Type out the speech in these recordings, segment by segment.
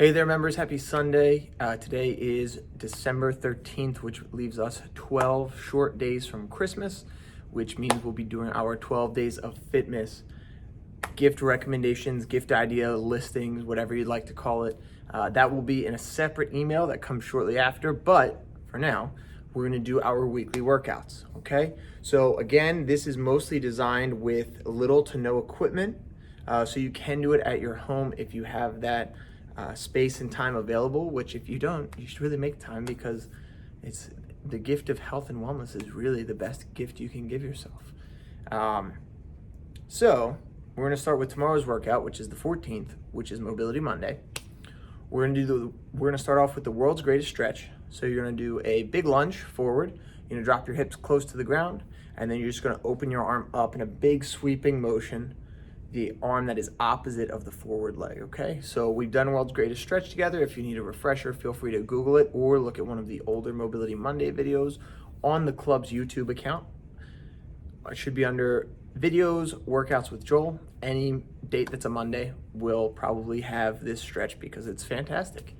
Hey there, members. Happy Sunday. Today is December 13th, which leaves us 12 short days from Christmas, which means we'll be doing our 12 days of fitness gift recommendations, gift idea listings, whatever you'd like to call it. That will be in a separate email that comes shortly after. But for now, we're going to do our weekly workouts. Okay. So again, this is mostly designed with little to no equipment. So you can do it at your home if you have that space and time available, which if you don't, you should really make time, because it's the gift of health and wellness is really the best gift you can give yourself. So we're going to start with tomorrow's workout, which is the 14th, which is Mobility Monday. We're going to start off with the world's greatest stretch. So you're going to do a big lunge forward. You're going to drop your hips close to the ground, and then you're just going to open your arm up in a big sweeping motion, the arm that is opposite of the forward leg, okay? So we've done World's Greatest Stretch together. If you need a refresher, feel free to Google it or look at one of the older Mobility Monday videos on the club's YouTube account. It should be under videos, workouts with Joel. Any date that's a Monday will probably have this stretch because it's fantastic.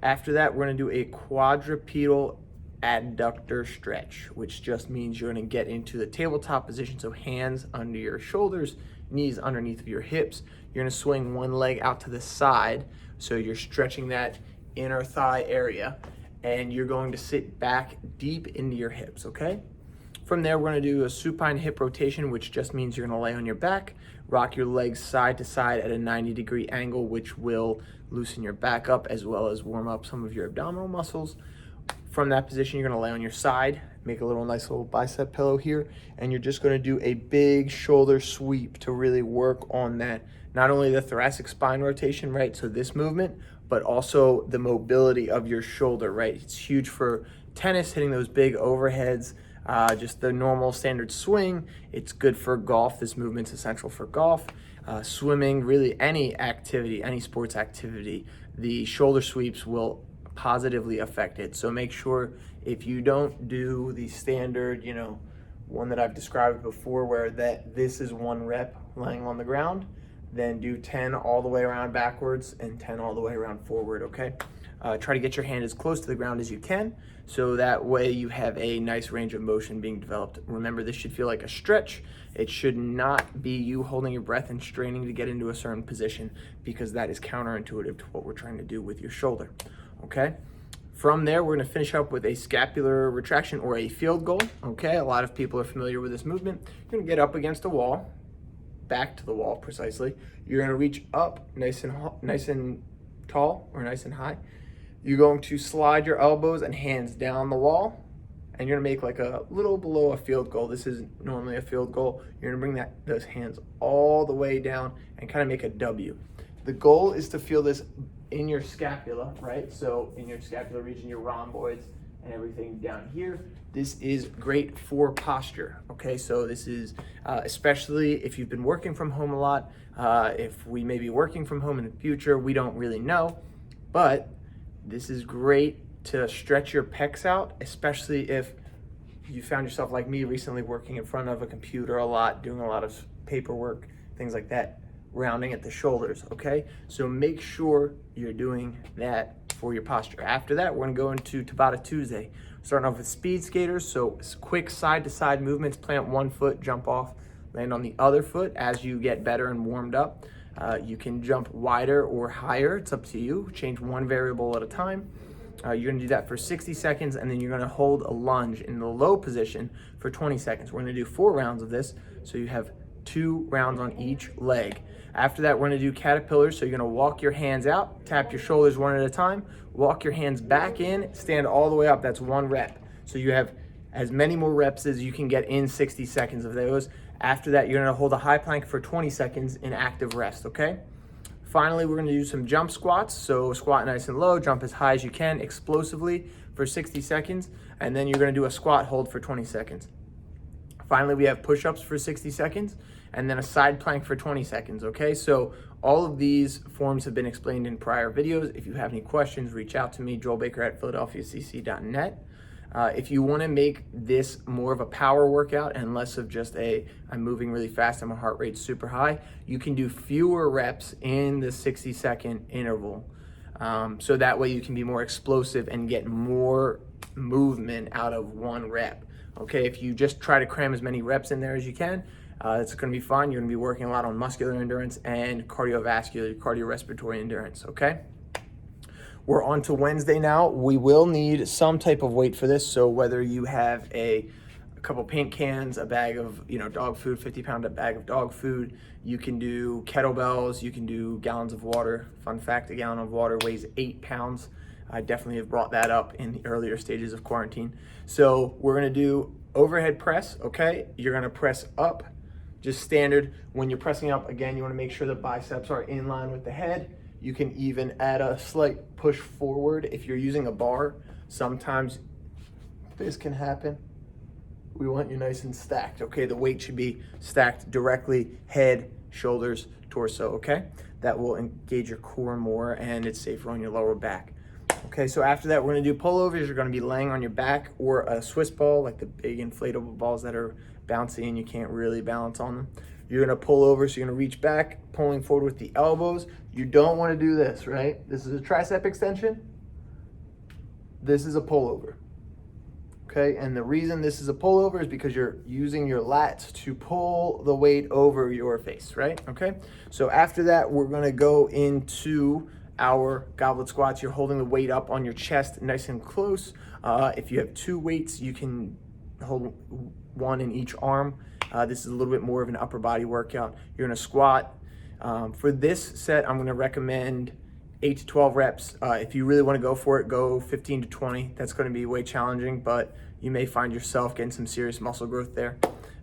After that, we're gonna do a quadrupedal adductor stretch, which just means you're gonna get into the tabletop position. So hands under your shoulders, knees underneath of your hips. You're gonna swing one leg out to the side, so you're stretching that inner thigh area, and you're going to sit back deep into your hips, okay? From there, we're gonna do a supine hip rotation, which just means you're gonna lay on your back, rock your legs side to side at a 90-degree angle, which will loosen your back up as well as warm up some of your abdominal muscles. From that position, you're gonna lay on your side, make a nice little bicep pillow here, and you're just gonna do a big shoulder sweep to really work on that, not only the thoracic spine rotation, right? So this movement, but also the mobility of your shoulder, right? It's huge for tennis, hitting those big overheads, just the normal standard swing. It's good for golf. This movement's essential for golf, swimming, really any activity, any sports activity. The shoulder sweeps will positively affect it. So make sure if you don't do the standard, one that I've described before, where this is one rep laying on the ground, then do 10 all the way around backwards and 10 all the way around forward, okay? Try to get your hand as close to the ground as you can, so that way you have a nice range of motion being developed. Remember, this should feel like a stretch. It should not be you holding your breath and straining to get into a certain position, because that is counterintuitive to what we're trying to do with your shoulder, okay? From there, we're gonna finish up with a scapular retraction, or a field goal, okay? A lot of people are familiar with this movement. You're gonna get up against a wall, back to the wall precisely. You're gonna reach up nice and tall, or nice and high. You're going to slide your elbows and hands down the wall, and you're gonna make like a little below a field goal. This is normally a field goal. You're gonna bring those hands all the way down and kind of make a W. The goal is to feel this in your scapula, right? So in your scapular region, your rhomboids and everything down here. This is great for posture, okay? So this is, especially if you've been working from home a lot, if we may be working from home in the future, we don't really know, but this is great to stretch your pecs out, especially if you found yourself like me recently, working in front of a computer a lot, doing a lot of paperwork, things like that, rounding at the shoulders, okay? So make sure you're doing that for your posture. After that, we're gonna go into Tabata Tuesday. Starting off with speed skaters, so quick side-to-side movements, plant one foot, jump off, land on the other foot. As you get better and warmed up, you can jump wider or higher, it's up to you. Change one variable at a time. You're gonna do that for 60 seconds, and then you're gonna hold a lunge in the low position for 20 seconds. We're gonna do 4 rounds of this, so you have 2 rounds on each leg. After that, we're gonna do caterpillars. So you're gonna walk your hands out, tap your shoulders one at a time, walk your hands back in, stand all the way up. That's 1 rep. So you have as many more reps as you can get in 60 seconds of those. After that, you're gonna hold a high plank for 20 seconds in active rest, okay? Finally, we're gonna do some jump squats. So squat nice and low, jump as high as you can explosively for 60 seconds, and then you're gonna do a squat hold for 20 seconds. Finally, we have push-ups for 60 seconds, and then a side plank for 20 seconds, okay? So all of these forms have been explained in prior videos. If you have any questions, reach out to me, joelbaker@philadelphiacc.net. If you wanna make this more of a power workout and less of just I'm moving really fast and my heart rate's super high, you can do fewer reps in the 60-second interval. So that way you can be more explosive and get more movement out of one rep. Okay, if you just try to cram as many reps in there as you can, it's going to be fun. You're going to be working a lot on muscular endurance and cardiorespiratory endurance. Okay, we're on to Wednesday now. We will need some type of weight for this. So whether you have a couple paint cans, a bag of dog food, 50-pound bag of dog food, you can do kettlebells, you can do gallons of water. Fun fact, a gallon of water weighs 8 pounds. I definitely have brought that up in the earlier stages of quarantine. So we're gonna do overhead press, okay? You're gonna press up, just standard. When you're pressing up, again, you wanna make sure the biceps are in line with the head. You can even add a slight push forward. If you're using a bar, sometimes this can happen. We want you nice and stacked, okay? The weight should be stacked directly, head, shoulders, torso, okay? That will engage your core more and it's safer on your lower back. Okay, so after that, we're gonna do pullovers. You're gonna be laying on your back or a Swiss ball, like the big inflatable balls that are bouncy and you can't really balance on them. You're gonna pull over, so you're gonna reach back, pulling forward with the elbows. You don't wanna do this, right? This is a tricep extension. This is a pullover. Okay, and the reason this is a pullover is because you're using your lats to pull the weight over your face, right? Okay, so after that, we're gonna go into our goblet squats. You're holding the weight up on your chest nice and close. If you have 2 weights, you can hold one in each arm. This is a little bit more of an upper body workout. You're gonna squat. For this set, I'm gonna recommend 8 to 12 reps. If you really want to go for it, go 15 to 20. That's going to be way challenging, but you may find yourself getting some serious muscle growth there.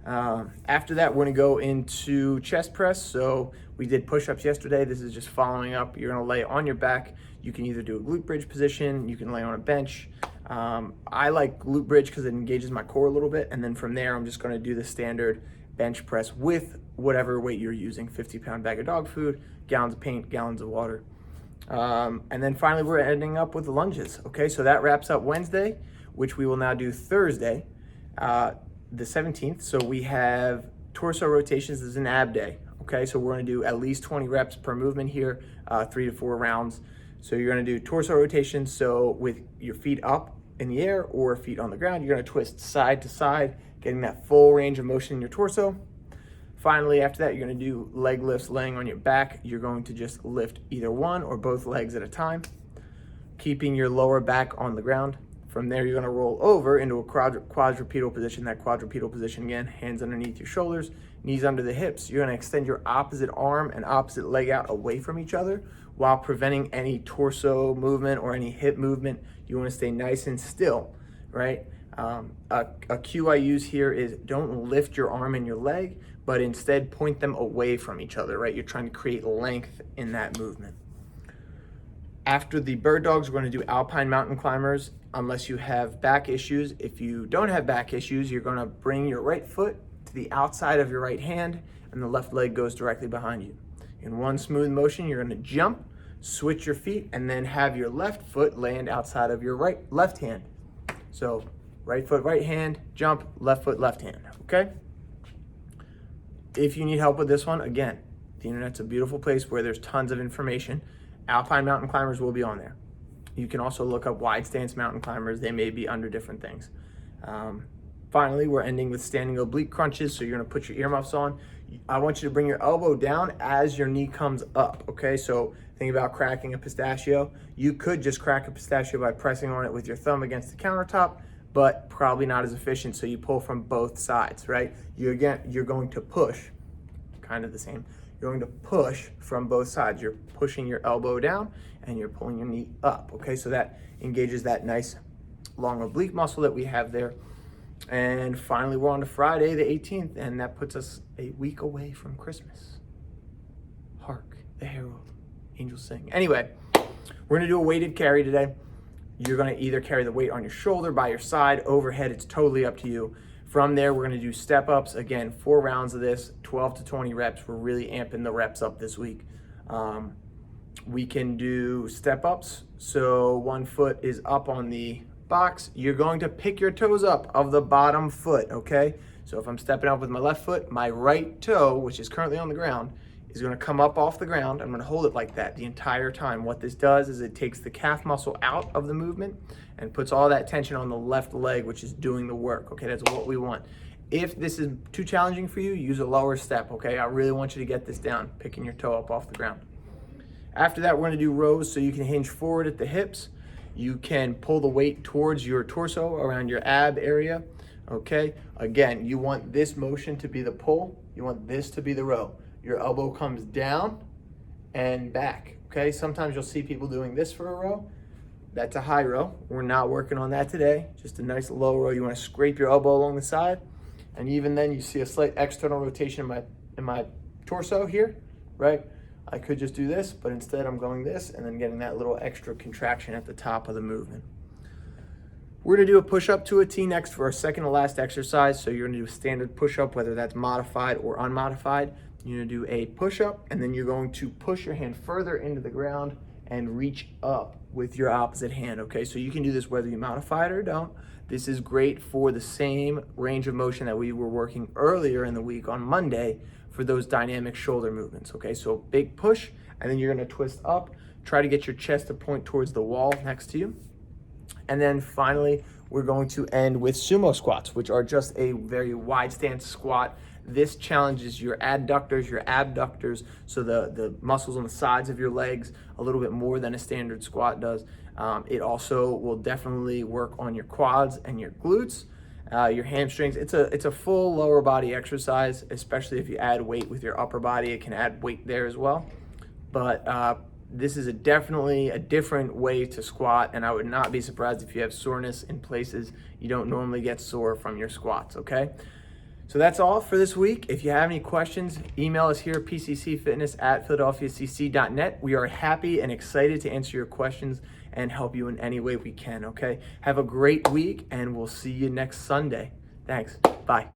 After that, we're going to go into chest press. So we did push-ups yesterday. This is just following up. You're going to lay on your back. You can either do a glute bridge position. You can lay on a bench. I like glute bridge because it engages my core a little bit. And then from there, I'm just going to do the standard bench press with whatever weight you're using, 50-pound bag of dog food, gallons of paint, gallons of water. And then finally, we're ending up with lunges. Okay, so that wraps up Wednesday, which we will now do Thursday, the 17th. So we have torso rotations. This is an ab day. Okay, so we're going to do at least 20 reps per movement here, 3 to 4 rounds. So you're going to do torso rotations. So with your feet up in the air or feet on the ground, you're going to twist side to side, getting that full range of motion in your torso. Finally, after that, you're going to do leg lifts laying on your back. You're going to just lift either one or both legs at a time, keeping your lower back on the ground. From there, you're going to roll over into a quadrupedal position. That quadrupedal position, again, hands underneath your shoulders, knees under the hips. You're going to extend your opposite arm and opposite leg out away from each other while preventing any torso movement or any hip movement. You want to stay nice and still, right? A cue I use here is don't lift your arm and your leg, but instead point them away from each other, right? You're trying to create length in that movement. After the bird dogs, we're going to do alpine mountain climbers unless you have back issues. If you don't have back issues, you're going to bring your right foot to the outside of your right hand and the left leg goes directly behind you. In one smooth motion, you're going to jump, switch your feet, and then have your left foot land outside of your left hand. So right foot, right hand, jump, left foot, left hand, okay? If you need help with this one, again, the internet's a beautiful place where there's tons of information. Alpine mountain climbers will be on there. You can also look up wide stance mountain climbers. They may be under different things. Finally, we're ending with standing oblique crunches. So you're gonna put your earmuffs on. I want you to bring your elbow down as your knee comes up, okay? So think about cracking a pistachio. You could just crack a pistachio by pressing on it with your thumb against the countertop, but probably not as efficient, so you pull from both sides, right? You're going to push, kind of the same. You're going to push from both sides. You're pushing your elbow down and you're pulling your knee up, okay? So that engages that nice long oblique muscle that we have there. And finally, we're on to Friday, the 18th, and that puts us a week away from Christmas. Hark, the herald, angels sing. Anyway, we're gonna do a weighted carry today. You're gonna either carry the weight on your shoulder, by your side, overhead, it's totally up to you. From there, we're gonna do step ups. Again, 4 rounds of this, 12 to 20 reps. We're really amping the reps up this week. We can do step ups. So one foot is up on the box. You're going to pick your toes up of the bottom foot, okay? So if I'm stepping up with my left foot, my right toe, which is currently on the ground, He's gonna come up off the ground. I'm gonna hold it like that the entire time. What this does is it takes the calf muscle out of the movement and puts all that tension on the left leg, which is doing the work, okay? That's what we want. If this is too challenging for you, use a lower step, okay? I really want you to get this down, picking your toe up off the ground. After that, we're gonna do rows, so you can hinge forward at the hips. You can pull the weight towards your torso, around your ab area, okay? Again, you want this motion to be the pull. You want this to be the row. Your elbow comes down and back, okay? Sometimes you'll see people doing this for a row. That's a high row. We're not working on that today. Just a nice low row. You wanna scrape your elbow along the side. And even then you see a slight external rotation in my torso here, right? I could just do this, but instead I'm going this and then getting that little extra contraction at the top of the movement. We're gonna do a push-up to a T next for our second to last exercise. So you're gonna do a standard push-up, whether that's modified or unmodified. You're gonna do a push-up, and then you're going to push your hand further into the ground and reach up with your opposite hand, okay? So you can do this whether you modify it or don't. This is great for the same range of motion that we were working earlier in the week on Monday for those dynamic shoulder movements, okay? So big push, and then you're gonna twist up, try to get your chest to point towards the wall next to you. And then finally, we're going to end with sumo squats, which are just a very wide stance squat. This challenges your adductors, your abductors, so the muscles on the sides of your legs a little bit more than a standard squat does. It also will definitely work on your quads and your glutes, your hamstrings. It's a full lower body exercise, especially if you add weight with your upper body. It can add weight there as well. But this is definitely a different way to squat, and I would not be surprised if you have soreness in places you don't normally get sore from your squats, okay? So that's all for this week. If you have any questions, email us here, pccfitness@philadelphiacc.net. We are happy and excited to answer your questions and help you in any way we can, okay? Have a great week, and we'll see you next Sunday. Thanks. Bye.